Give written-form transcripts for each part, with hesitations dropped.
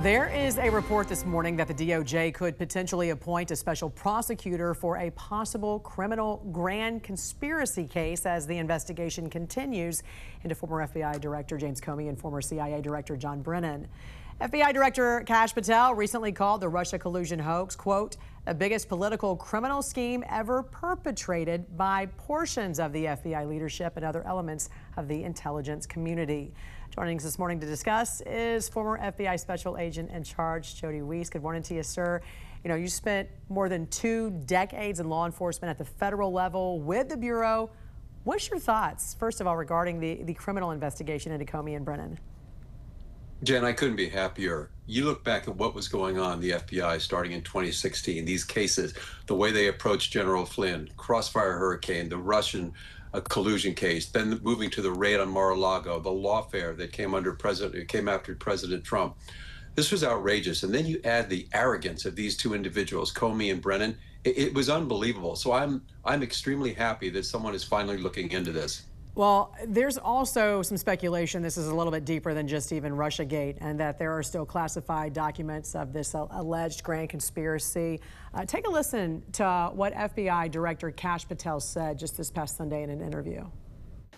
There is a report this morning that the DOJ could potentially appoint a special prosecutor for a possible criminal grand conspiracy case as the investigation continues into former FBI Director James Comey and former CIA Director John Brennan. FBI Director Kash Patel recently called the Russia collusion hoax, quote, the biggest political criminal scheme ever perpetrated by portions of the FBI leadership and other elements of the intelligence community. Joining us this morning to discuss is former FBI Special Agent in Charge, Jody Weiss. Good morning to you, sir. You know, you spent more than 2 decades in law enforcement at the federal level with the Bureau. What's your thoughts, first of all, regarding the criminal investigation into Comey and Brennan? Jen, I couldn't be happier. You look back at what was going on in the FBI starting in 2016, these cases, the way they approached General Flynn, Crossfire Hurricane, the Russian collusion case, then moving to the raid on Mar-a-Lago, the lawfare that came after President Trump. This was outrageous. And then you add the arrogance of these 2 individuals, Comey and Brennan. It was unbelievable. So I'm extremely happy that someone is finally looking into this. Well, there's also some speculation this is a little bit deeper than just even Russiagate, and that there are still classified documents of this alleged grand conspiracy. Take a listen to what FBI Director Kash Patel said just this past Sunday in an interview.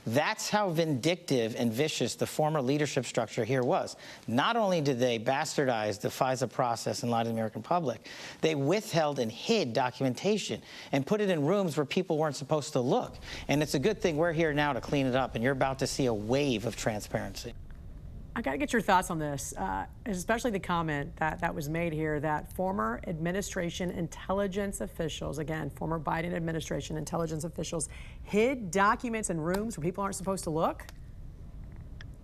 That's how vindictive and vicious the former leadership structure here was. Not only did they bastardize the FISA process and lie to the American public, they withheld and hid documentation and put it in rooms where people weren't supposed to look. And it's a good thing we're here now to clean it up, and you're about to see a wave of transparency. I got to get your thoughts on this, especially the comment that was made here that former administration intelligence officials, again, former Biden administration intelligence officials, hid documents in rooms where people aren't supposed to look.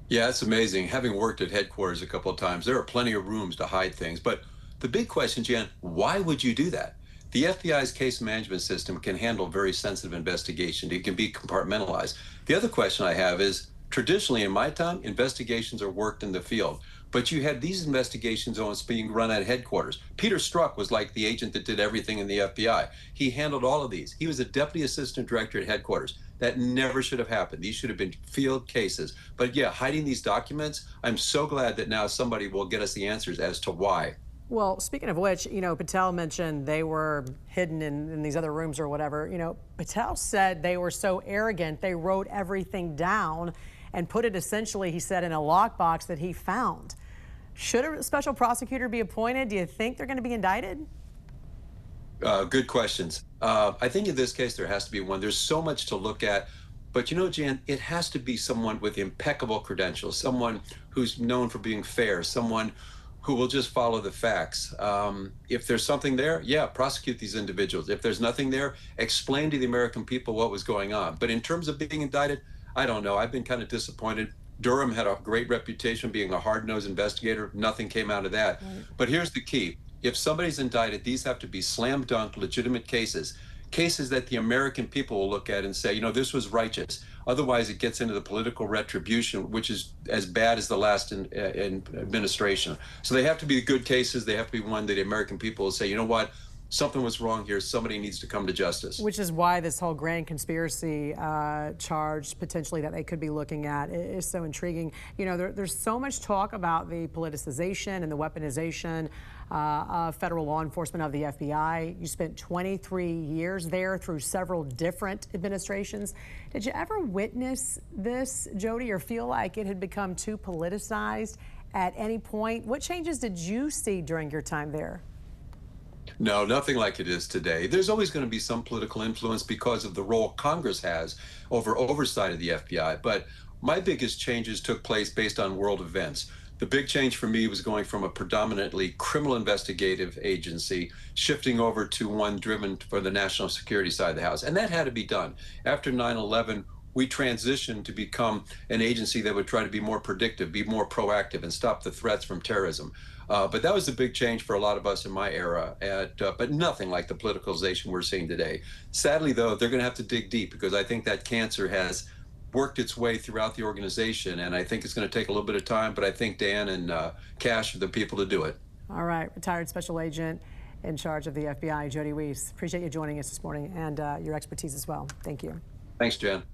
Yeah, it's amazing. Having worked at headquarters a couple of times, there are plenty of rooms to hide things. But the big question, Jen, why would you do that? The FBI's case management system can handle very sensitive investigation. It can be compartmentalized. The other question I have is, traditionally, in my time, investigations are worked in the field, but you had these investigation zones being run at headquarters. Peter Strzok was like the agent that did everything in the FBI. He handled all of these. He was a deputy assistant director at headquarters. That never should have happened. These should have been field cases. But yeah, hiding these documents, I'm so glad that now somebody will get us the answers as to why. Well, speaking of which, you know, Patel mentioned they were hidden in these other rooms or whatever. You know, Patel said they were so arrogant, they wrote everything down and put it essentially, he said, in a lockbox that he found. Should a special prosecutor be appointed? Do you think they're going to be indicted? Good questions. I think in this case, there has to be one. There's so much to look at. But you know, Jan, it has to be someone with impeccable credentials, someone who's known for being fair, someone who will just follow the facts. If there's something there, yeah, prosecute these individuals. If there's nothing there, explain to the American people what was going on. But in terms of being indicted, I don't know. I've been kind of disappointed. Durham had a great reputation being a hard-nosed investigator. Nothing came out of that. Right. But here's the key. If somebody's indicted, these have to be slam dunk, legitimate cases that the American people will look at and say, you know, this was righteous. Otherwise, it gets into the political retribution, which is as bad as the last in administration. So they have to be good cases. They have to be one that the American people will say, you know what? Something was wrong here. Somebody needs to come to justice. Which is why this whole grand conspiracy charge potentially that they could be looking at is so intriguing. You know, there's so much talk about the politicization and the weaponization of federal law enforcement of the FBI. You spent 23 years there through several different administrations. Did you ever witness this, Jody, or feel like it had become too politicized at any point? What changes did you see during your time there? No, nothing like it is today. There's always going to be some political influence because of the role Congress has over oversight of the FBI. But my biggest changes took place based on world events. The big change for me was going from a predominantly criminal investigative agency, shifting over to one driven for the national security side of the house. And that had to be done. After 9/11, we transitioned to become an agency that would try to be more predictive, be more proactive, and stop the threats from terrorism. But that was a big change for a lot of us in my era, but nothing like the politicalization we're seeing today. Sadly, though, they're going to have to dig deep because I think that cancer has worked its way throughout the organization, and I think it's going to take a little bit of time, but I think Dan and Kash are the people to do it. All right, retired Special Agent in charge of the FBI, Jody Weiss. Appreciate you joining us this morning and your expertise as well. Thank you. Thanks, Jen.